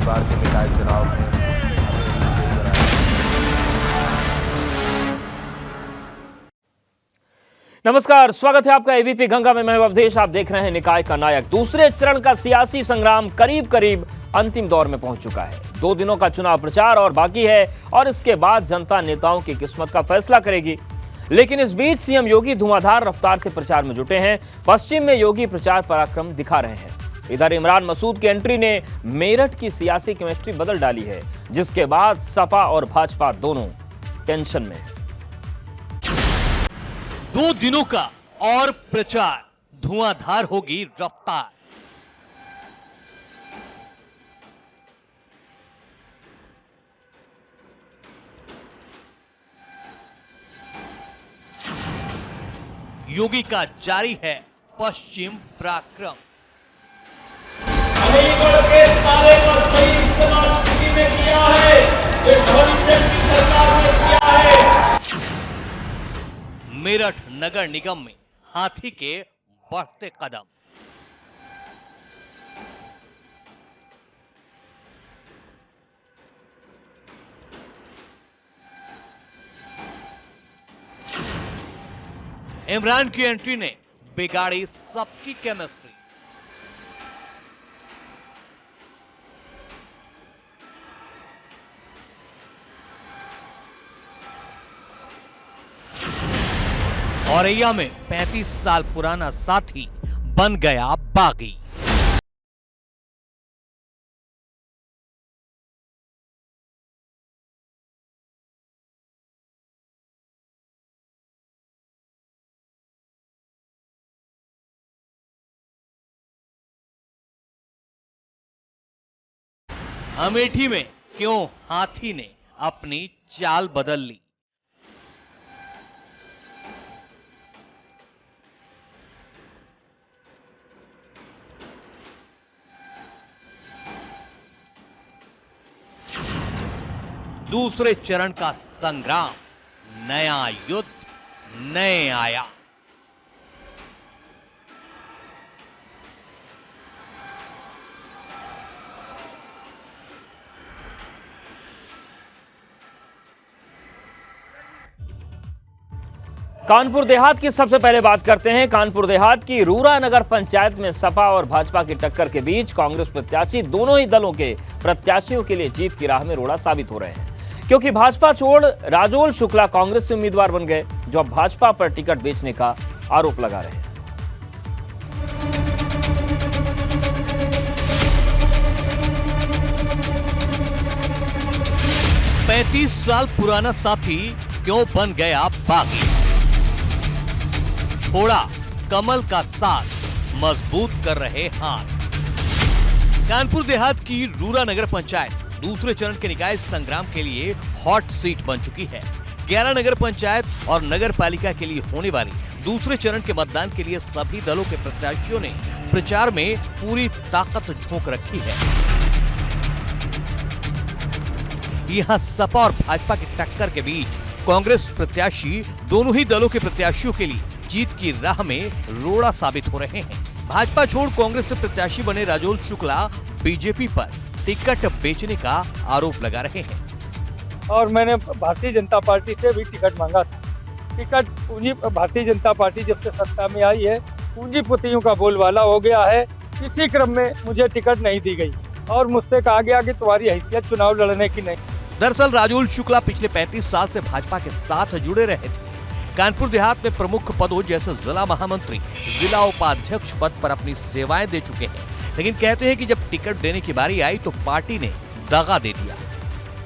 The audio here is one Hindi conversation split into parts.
बार के निकाय चुनाव में नमस्कार, स्वागत है आपका एबीपी गंगा में। मैं अवधेश, आप देख रहे हैं निकाय का नायक। दूसरे चरण का सियासी संग्राम करीब करीब अंतिम दौर में पहुंच चुका है। 2 दिनों का चुनाव प्रचार और बाकी है और इसके बाद जनता नेताओं की किस्मत का फैसला करेगी। लेकिन इस बीच सीएम योगी धुआंधार रफ्तार से प्रचार में जुटे हैं। पश्चिम में योगी प्रचार पराक्रम दिखा रहे हैं। इधर इमरान मसूद की एंट्री ने मेरठ की सियासी केमिस्ट्री बदल डाली है, जिसके बाद सपा और भाजपा दोनों टेंशन में है। 2 दिनों का और प्रचार, धुआंधार होगी रफ्तार। योगी का जारी है पश्चिम पराक्रम। अलीगढ़ के तारे का सही इस्तेमाल किसी ने किया है, ये भविष्य की सरकार ने किया है। मेरठ नगर निगम में हाथी के बढ़ते कदम। इमरान की एंट्री ने बिगाड़ी सबकी केमिस्ट्री। औरैया में 35 साल पुराना साथी बन गया बागी। अमेठी में क्यों हाथी ने अपनी चाल बदल ली। दूसरे चरण का संग्राम, नया युद्ध, नए आया। कानपुर देहात की सबसे पहले बात करते हैं। कानपुर देहात की रूरा नगर पंचायत में सपा और भाजपा की टक्कर के बीच कांग्रेस प्रत्याशी दोनों ही दलों के प्रत्याशियों के लिए जीत की राह में रोड़ा साबित हो रहे हैं, क्योंकि भाजपा छोड़ राजोल शुक्ला कांग्रेस से उम्मीदवार बन गए, जो अब भाजपा पर टिकट बेचने का आरोप लगा रहे हैं। पैंतीस साल पुराना साथी क्यों बन गया बागी। छोड़ा कमल का साथ, मजबूत कर रहे हाथ। कानपुर देहात की रूरा नगर पंचायत दूसरे चरण के निकाय संग्राम के लिए हॉट सीट बन चुकी है। 11 नगर पंचायत और नगर पालिका के लिए होने वाली दूसरे चरण के मतदान के लिए सभी दलों के प्रत्याशियों ने प्रचार में पूरी ताकत झोंक रखी है। यहां सपा और भाजपा की टक्कर के बीच कांग्रेस प्रत्याशी दोनों ही दलों के प्रत्याशियों के लिए जीत की राह में रोड़ा साबित हो रहे हैं। भाजपा छोड़ कांग्रेस से प्रत्याशी बने राजोल शुक्ला बीजेपी पर टिकट बेचने का आरोप लगा रहे हैं। और मैंने भारतीय जनता पार्टी से भी टिकट मांगा था। टिकट पूंजी भारतीय जनता पार्टी जब से सत्ता में आई है, पूंजीपतियों का बोलबाला हो गया है। इसी क्रम में मुझे टिकट नहीं दी गई और मुझसे कहा गया कि तुम्हारी हैसियत चुनाव लड़ने की नहीं। दरअसल राजोल शुक्ला पिछले 35 साल से भाजपा के साथ जुड़े रहे थे। कानपुर देहात में प्रमुख पदों जैसे जिला महामंत्री, जिला उपाध्यक्ष पद पर अपनी सेवाएं दे चुके हैं, लेकिन कहते हैं कि जब टिकट देने की बारी आई तो पार्टी ने दगा दे दिया।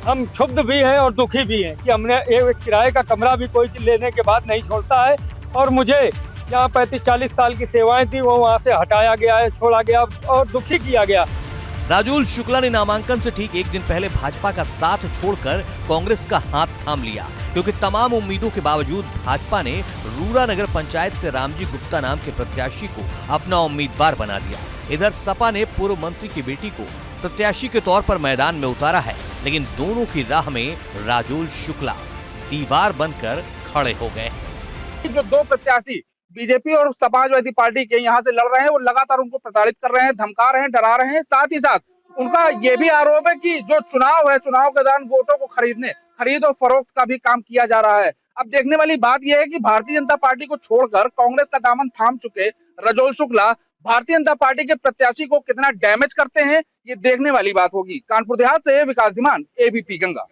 हम क्षुब्ध भी हैं और दुखी भी हैं कि हमने एक किराए का कमरा भी कोई लेने के बाद नहीं छोड़ता है और मुझे यहाँ 35-40 साल की सेवाएं थी वो वहाँ से हटाया गया है, छोड़ा गया और दुखी किया गया। राजोल शुक्ला ने नामांकन से ठीक एक दिन पहले भाजपा का साथ छोड़कर कांग्रेस का हाथ थाम लिया, क्योंकि तमाम उम्मीदों के बावजूद भाजपा ने रूरा नगर पंचायत से रामजी गुप्ता नाम के प्रत्याशी को अपना उम्मीदवार बना दिया। इधर सपा ने पूर्व मंत्री की बेटी को प्रत्याशी के तौर पर मैदान में उतारा है, लेकिन दोनों की राह में राजोल शुक्ला दीवार बनकर खड़े हो गए। जो 2 प्रत्याशी बीजेपी और समाजवादी पार्टी के यहाँ से लड़ रहे हैं, वो लगातार उनको प्रताड़ित कर रहे हैं, धमका रहे हैं, डरा रहे हैं। साथ ही साथ उनका ये भी आरोप है कि जो चुनाव है, चुनाव के दौरान वोटों को खरीद और फरोख्त का भी काम किया जा रहा है। अब देखने वाली बात यह है कि भारतीय जनता पार्टी को छोड़कर कांग्रेस का दामन थाम चुके रजोल शुक्ला भारतीय जनता पार्टी के प्रत्याशी को कितना डैमेज करते हैं, ये देखने वाली बात होगी। कानपुर देहात से विकास धीमान, एबीपी गंगा।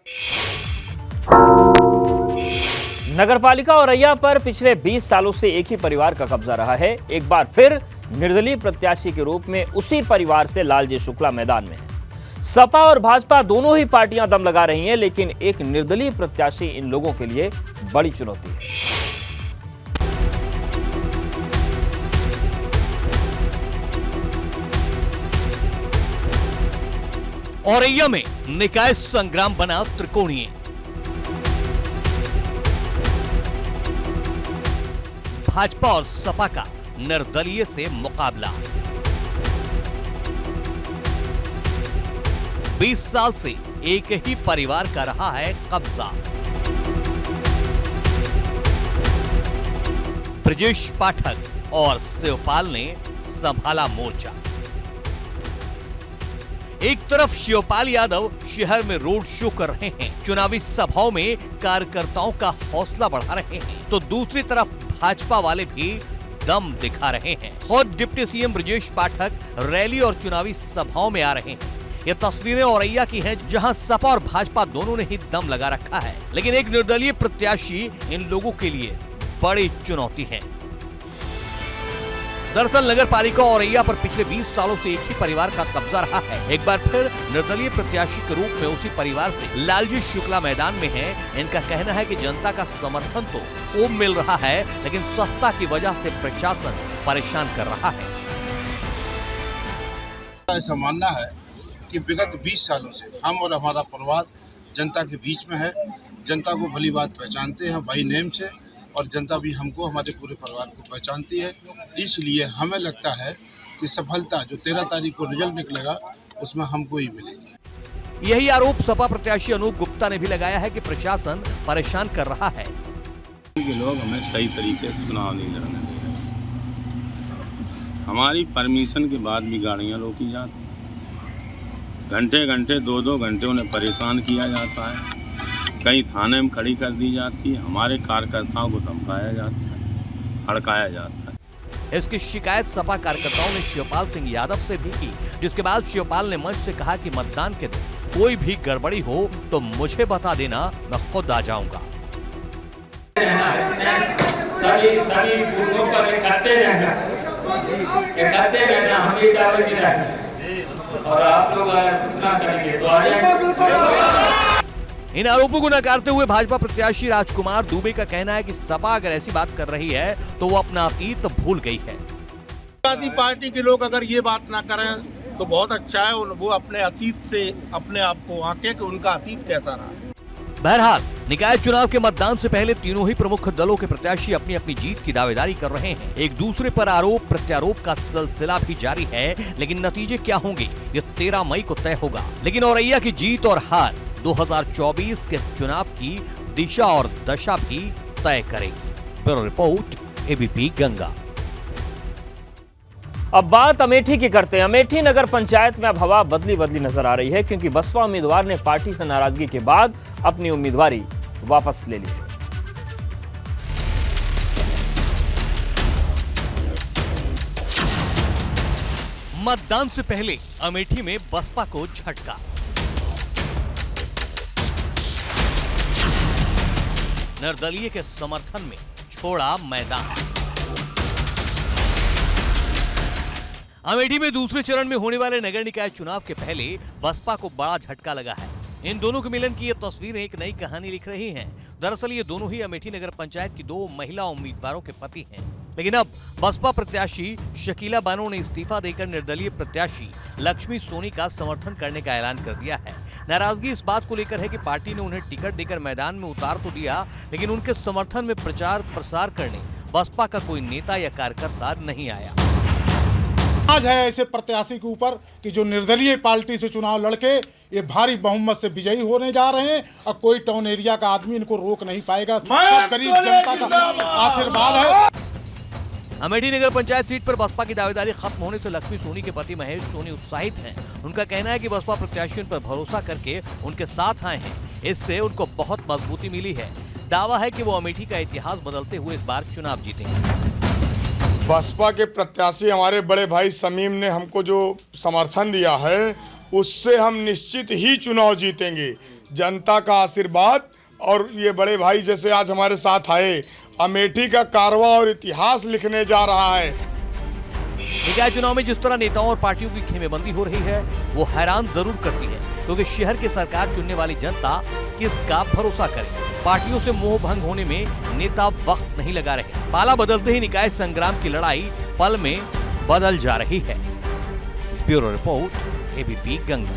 नगरपालिका औरैया पर पिछले 20 सालों से एक ही परिवार का कब्जा रहा है। एक बार फिर निर्दलीय प्रत्याशी के रूप में उसी परिवार से लालजी शुक्ला मैदान में है। सपा और भाजपा दोनों ही पार्टियां दम लगा रही हैं, लेकिन एक निर्दलीय प्रत्याशी इन लोगों के लिए बड़ी चुनौती है। औरैया में निकाय संग्राम बना त्रिकोणीय। भाजपा और सपा का निर्दलीय से मुकाबला। 20 साल से एक ही परिवार का रहा है कब्जा। ब्रजेश पाठक और शिवपाल ने संभाला मोर्चा। एक तरफ शिवपाल यादव शहर में रोड शो कर रहे हैं, चुनावी सभाओं में कार्यकर्ताओं का हौसला बढ़ा रहे हैं, तो दूसरी तरफ भाजपा वाले भी दम दिखा रहे हैं। खुद deputy CM Brajesh Pathak rally और चुनावी सभाओं में आ रहे हैं। ये तस्वीरें औरैया की हैं, जहां सपा और भाजपा दोनों ने ही दम लगा रखा है, लेकिन एक निर्दलीय प्रत्याशी इन लोगों के लिए बड़ी चुनौती है। दरअसल नगर पालिका औरैया पर पिछले 20 सालों से एक ही परिवार का कब्जा रहा है। एक बार फिर निर्दलीय प्रत्याशी के रूप में उसी परिवार से लालजी शुक्ला मैदान में है। इनका कहना है कि जनता का समर्थन तो खूब मिल रहा है, लेकिन सत्ता की वजह से प्रशासन परेशान कर रहा है। ऐसा मानना है कि विगत 20 सालों से हम और हमारा परिवार जनता के बीच में है। जनता को भली बात पहचानते हैं बाई नेम से, और जनता भी हमको, हमारे पूरे परिवार को पहचानती है। इसलिए हमें लगता है कि सफलता जो 13 तारीख को रिजल्ट निकलेगा उसमें हमको ही मिलेगी। यही आरोप सपा प्रत्याशी अनूप गुप्ता ने भी लगाया है कि प्रशासन परेशान कर रहा है। लोग हमें सही तरीके से चुनाव नहीं लड़ने दे रहे। हमारी परमिशन के बाद भी गाड़ियां रोकी जाती, घंटे घंटे 2-2 घंटे उन्हें परेशान किया जाता है, कई थाने में खड़ी कर दी जाती है, हमारे कार्यकर्ताओं को धमकाया जाता है, हड़काया जाता है। इसकी शिकायत सपा कार्यकर्ताओं ने शिवपाल सिंह यादव से भी की, जिसके बाद शिवपाल ने मंच से कहा कि मतदान के दिन कोई भी गड़बड़ी हो तो मुझे बता देना, मैं खुद आ जाऊंगा। सभी बूथों पर इकट्ठे रहना, हम ये टावर भी रहेंगे और आप लोग सूचना करेंगे तो आ जाएंगे। इन आरोपों को नकारते हुए भाजपा प्रत्याशी राजकुमार दुबे का कहना है कि सपा अगर ऐसी बात कर रही है तो वो अपना अतीत भूल गई है। पार्टी के लोग अगर ये बात ना करें तो बहुत अच्छा है, वो अपने अतीत से अपने आप को आंके कि उनका अतीत कैसा रहा। बहरहाल निकाय चुनाव के मतदान से पहले तीनों ही प्रमुख दलों के प्रत्याशी अपनी अपनी जीत की दावेदारी कर रहे हैं। एक दूसरे पर आरोप प्रत्यारोप का सिलसिला भी जारी है, लेकिन नतीजे क्या होंगे ये 13 मई को तय होगा। लेकिन औरैया की जीत और हार 2024 के चुनाव की दिशा और दशा भी तय करेगी। Bureau report, ABP Ganga. अब बात अमेठी की करते हैं। अमेठी नगर पंचायत में अब हवा बदली बदली नजर आ रही है, क्योंकि बसपा उम्मीदवार ने पार्टी से नाराजगी के बाद अपनी उम्मीदवारी वापस ले ली है। मतदान से पहले अमेठी में बसपा को झटका। निर्दलीय के समर्थन में छोड़ा मैदान। अमेठी में दूसरे चरण में होने वाले नगर निकाय चुनाव के पहले बसपा को बड़ा झटका लगा है। इन दोनों के मिलन की ये तस्वीरें एक नई कहानी लिख रही हैं। दरअसल ये दोनों ही अमेठी नगर पंचायत की 2 महिला उम्मीदवारों के पति हैं, लेकिन अब बसपा प्रत्याशी शकीला बानो ने इस्तीफा देकर निर्दलीय प्रत्याशी लक्ष्मी सोनी का समर्थन करने का ऐलान कर दिया है। नाराजगी इस बात को लेकर है कि पार्टी ने उन्हें टिकट देकर मैदान में उतार तो दिया, लेकिन उनके समर्थन में प्रचार प्रसार करने बसपा का कोई नेता या कार्यकर्ता नहीं आया। आज है ऐसे प्रत्याशी के ऊपर कि जो निर्दलीय पार्टी से चुनाव लड़के ये भारी बहुमत से विजयी होने जा रहे हैं, और कोई टाउन एरिया का आदमी इनको रोक नहीं पाएगा। सब गरीब जनता का आशीर्वाद है। अमेठी नगर पंचायत सीट पर बसपा की दावेदारी खत्म होने से लक्ष्मी सोनी के पति महेश सोनी उत्साहित हैं। उनका कहना है कि बसपा प्रत्याशियों पर भरोसा करके उनके साथ आए हैं, इससे उनको बहुत मजबूती मिली है। दावा है कि वो अमेठी का इतिहास बदलते हुए इस बार चुनाव जीतेंगे। बसपा के प्रत्याशी हमारे बड़े भाई समीम ने हमको जो समर्थन दिया है, उससे हम निश्चित ही चुनाव जीतेंगे। जनता का आशीर्वाद और ये बड़े भाई जैसे आज हमारे साथ आए, अमेठी का कारवा और इतिहास लिखने जा रहा है। निकाय चुनाव में जिस तरह नेताओं और पार्टियों की खेमेबंदी हो रही है, वो हैरान जरूर करती है, क्योंकि शहर की सरकार चुनने वाली जनता किसका भरोसा करे। पार्टियों से मोह भंग होने में नेता वक्त नहीं लगा रहे। पाला बदलते ही निकाय संग्राम की लड़ाई पल में बदल जा रही है। Bureau report, ABP Ganga.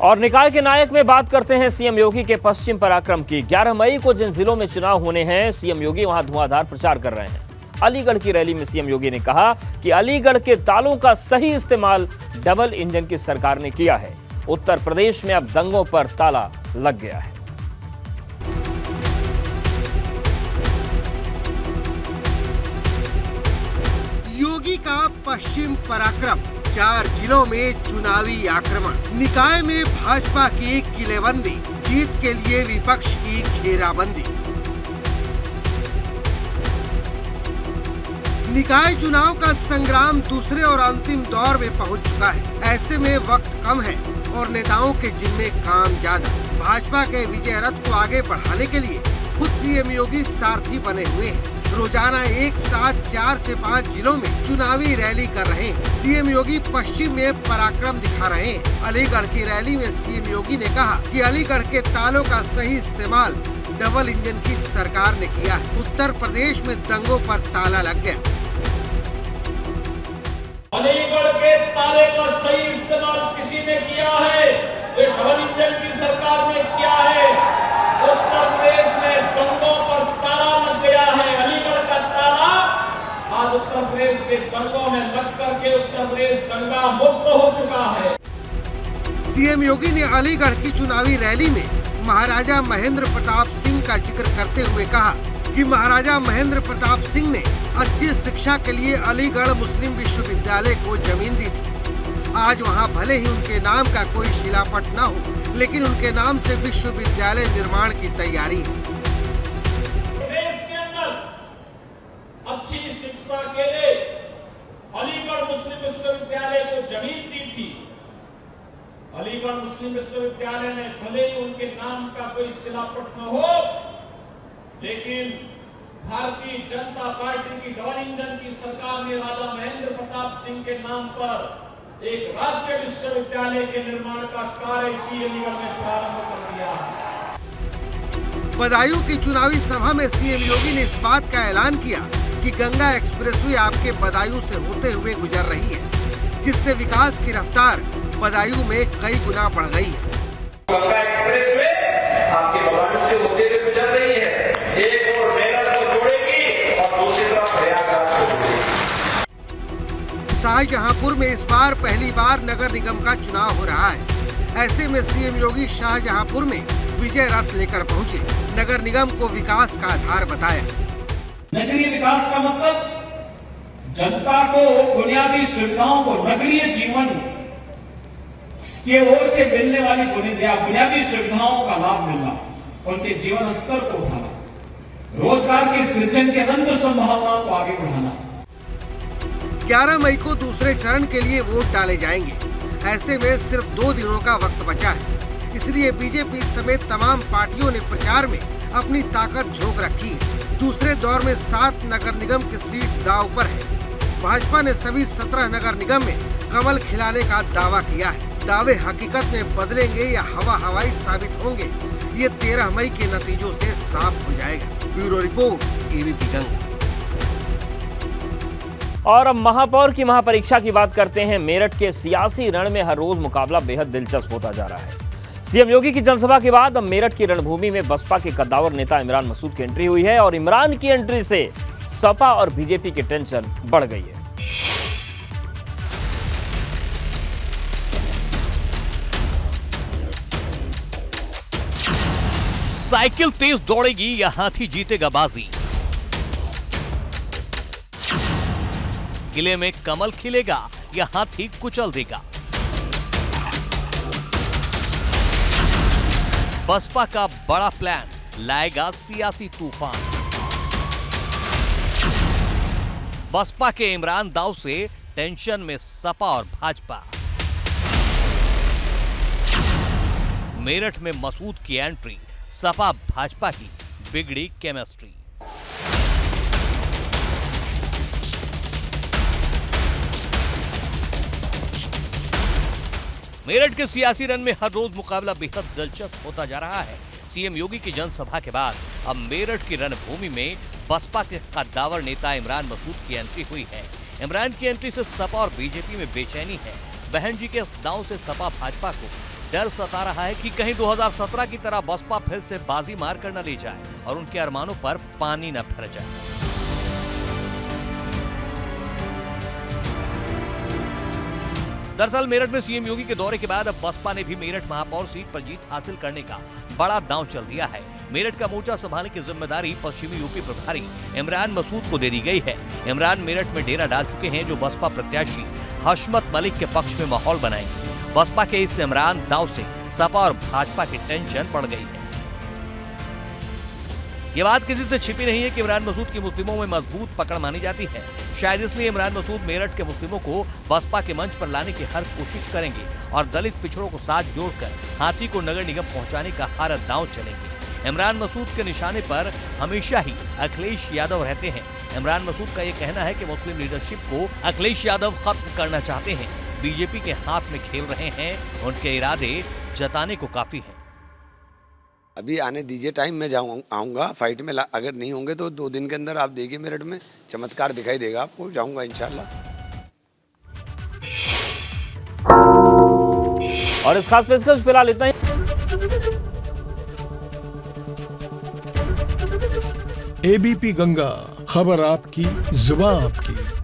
और निकाय के नायक में बात करते हैं सीएम योगी के पश्चिम पराक्रम की। 11 मई को जिन जिलों में चुनाव होने हैं, सीएम योगी वहां धुआंधार प्रचार कर रहे हैं। अलीगढ़ की रैली में सीएम योगी ने कहा कि अलीगढ़ के तालों का सही इस्तेमाल डबल इंजन की सरकार ने किया है। उत्तर प्रदेश में अब दंगों पर ताला लग गया है। योगी का पश्चिम पराक्रम, 4 जिलों में चुनावी आक्रमण, निकाय में भाजपा की किलेबंदी, जीत के लिए विपक्ष की घेराबंदी। निकाय चुनाव का संग्राम दूसरे और अंतिम दौर में पहुंच चुका है। ऐसे में वक्त कम है और नेताओं के जिम्मे काम ज्यादा। भाजपा के विजय रथ को आगे बढ़ाने के लिए खुद सीएम योगी सारथी बने हुए हैं। रोजाना एक साथ 4 से 5 जिलों में चुनावी रैली कर रहे हैं। सीएम योगी पश्चिम में पराक्रम दिखा रहे हैं। अलीगढ़ की रैली में सीएम योगी ने कहा कि अलीगढ़ के तालों का सही इस्तेमाल डबल इंजन की सरकार ने किया है। उत्तर प्रदेश में दंगों पर ताला लग गया। अलीगढ़ के ताले का सही इस्तेमाल किसी ने किया है, ये डबल इंजन की सरकार ने किया है। उत्तर प्रदेश में दंगों पर ताला लग गया है। अलीगढ़ का ताला आज उत्तर प्रदेश के दंगों में लग करके उत्तर प्रदेश दंगा मुक्त हो चुका है। सीएम योगी ने अलीगढ़ की चुनावी रैली में महाराजा महेंद्र प्रताप सिंह का जिक्र करते हुए कहा कि महाराजा महेंद्र प्रताप सिंह ने अच्छी शिक्षा के लिए अलीगढ़ मुस्लिम विश्वविद्यालय को जमीन दी थी। आज वहां भले ही उनके नाम का कोई शिलापट न हो, लेकिन उनके नाम से विश्वविद्यालय निर्माण की तैयारी है। देश के अंदर अच्छी शिक्षा के लिए अलीगढ़ मुस्लिम विश्वविद्यालय को जमीन दी थी। अलीगढ़ मुस्लिम विश्वविद्यालय में भले ही उनके नाम का कोई शिलापट न हो, लेकिन भारतीय जनता पार्टी की डबल इंजन की सरकार ने राजा महेंद्र प्रताप सिंह के नाम पर एक राज्य विश्वविद्यालय के निर्माण का कार्य इसी अलीगढ़ में प्रारंभ कर दिया। बदायूं की चुनावी सभा में सीएम योगी ने इस बात का ऐलान किया कि गंगा एक्सप्रेसवे आपके बदायूं से होते हुए गुजर रही है, जिससे विकास की रफ्तार बदायूं में कई गुना बढ़ गई है। गंगा एक्सप्रेसवे आपके बदायूं से होते हुए गुजर रही है। एक और मेरठ को जोड़ेगी और दूसरी तरफ प्रयागराज को जोड़ेगी। शाहजहांपुर में इस बार पहली बार नगर निगम का चुनाव हो रहा है। ऐसे में सीएम योगी शाहजहांपुर में विजय रथ लेकर पहुंचे। नगर निगम को विकास का आधार बताया। नगरीय विकास का मतलब जनता को बुनियादी सुविधाओं को, नगरीय जीवन की ओर से मिलने वाली बुनियादी सुविधाओं का लाभ मिलना, उनके जीवन स्तर को उठाना, रोजगार के सृजन के अनंत संभावनाओं को आगे बढ़ाना। 11 मई को दूसरे चरण के लिए वोट डाले जाएंगे। ऐसे में सिर्फ 2 दिनों का वक्त बचा है, इसलिए बीजेपी समेत तमाम पार्टियों ने प्रचार में अपनी ताकत झोंक रखी है। दूसरे दौर में 7 नगर निगम की सीट दांव पर है। भाजपा ने सभी 17 नगर निगम में कमल खिलाने का दावा किया है। दावे हकीकत में बदलेंगे या हवा हवाई साबित होंगे, ये 13 मई के नतीजों से साफ हो जाएगा। Bureau report, ABP Ganga. और अब महापौर की महापरीक्षा की बात करते हैं। मेरठ के सियासी रण में हर रोज मुकाबला बेहद दिलचस्प होता जा रहा है। सीएम योगी की जनसभा के बाद अब मेरठ की रणभूमि में बसपा के कद्दावर नेता इमरान मसूद की एंट्री हुई है और इमरान की एंट्री से सपा और बीजेपी की टेंशन बढ़ गई है। साइकिल तेज दौड़ेगी या हाथी जीतेगा बाजी, किले में कमल खिलेगा या हाथी कुचल देगा? बसपा का बड़ा प्लान लाएगा सियासी तूफान। बसपा के इमरान दाव से टेंशन में सपा और भाजपा। मेरठ में मसूद की एंट्री, सपा भाजपा की बिगड़ी केमिस्ट्री। मेरठ के सियासी रण में हर रोज मुकाबला बेहद दिलचस्प होता जा रहा है। सीएम योगी की जनसभा के बाद अब मेरठ की रणभूमि में बसपा के कद्दावर नेता इमरान मसूद की एंट्री हुई है। इमरान की एंट्री से सपा और बीजेपी में बेचैनी है। बहन जी के इस दांव से सपा भाजपा को डर सता रहा है कि कहीं 2017 की तरह बसपा फिर से बाजी मार कर न ले जाए और उनके अरमानों पर पानी न फिर जाए। दरअसल मेरठ में सीएम योगी के दौरे के बाद अब बसपा ने भी मेरठ महापौर सीट पर जीत हासिल करने का बड़ा दांव चल दिया है। मेरठ का मोर्चा संभालने की जिम्मेदारी पश्चिमी यूपी प्रभारी इमरान मसूद को दे दी गई है। इमरान मेरठ में डेरा डाल चुके हैं, जो बसपा प्रत्याशी हशमत मलिक के पक्ष में माहौल बनाएंगे। बसपा के इस इमरान दांव से सपा और भाजपा की टेंशन बढ़ गई है। ये बात किसी से छिपी नहीं है कि इमरान मसूद की मुस्लिमों में मजबूत पकड़ मानी जाती है। शायद इसलिए इमरान मसूद मेरठ के मुस्लिमों को बसपा के मंच पर लाने की हर कोशिश करेंगे और दलित पिछड़ों को साथ जोड़कर हाथी को नगर निगम पहुंचाने का हर दांव चलेंगे। इमरान मसूद के निशाने पर हमेशा ही अखिलेश यादव रहते हैं। इमरान मसूद का ये कहना है कि मुस्लिम लीडरशिप को अखिलेश यादव खत्म करना चाहते हैं। बीजेपी के हाथ में खेल रहे हैं, उनके इरादे जताने को काफी हैं। अभी आने दीजिए टाइम, मैं आऊँगा फाइट में। अगर नहीं होंगे तो 2 दिन के अंदर आप देखिए मेरठ में चमत्कार दिखाई देगा आपको। जाऊँगा इंशाल्लाह। और इस खास पेशकश फिलहाल इतना ही। एबीपी गंगा, खबर आपकी, जुबान आपकी।